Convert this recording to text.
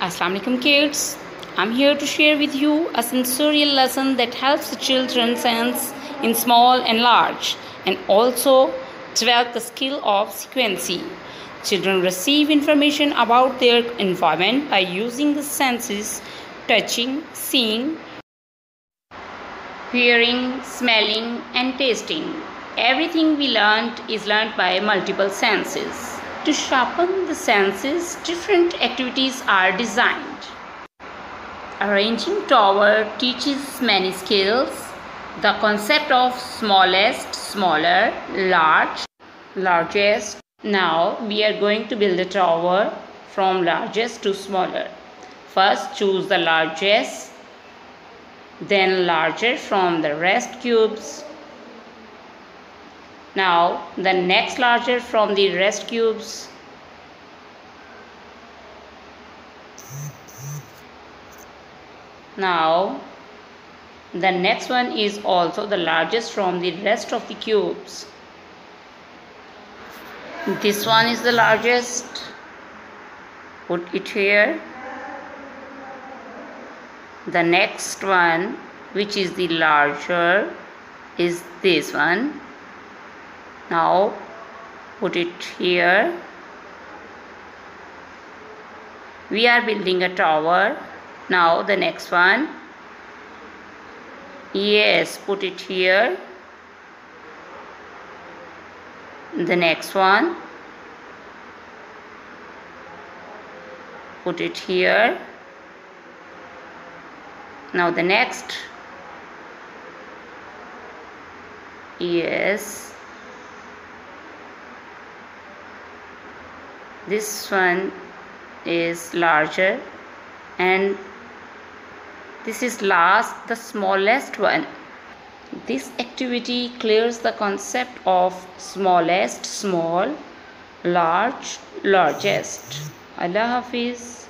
Assalamu alaikum kids. I'm here to share with you a sensorial lesson that helps the children sense in small and large and also develop the skill of sequencing. Children receive information about their environment by using the senses touching, seeing, hearing, smelling and tasting. Everything we learned is learned by multiple senses. To sharpen the senses, different activities are designed. Arranging tower teaches many skills. The concept of smallest, smaller, large, largest. Now we are going to build a tower from largest to smaller. First choose the largest, then larger from the rest cubes. Now the next larger from the rest cubes. Now the next one is also the largest from the rest of the cubes. This one is the largest. Put it here. The next one, which is the larger, is this one. Now put it here. We are building a tower. Now the next one. Yes, put it here. The next one. Put it here. Now the next. Yes. This one is larger and this is last, the smallest one. This activity clears the concept of smallest, small, large, largest. Allah Hafiz.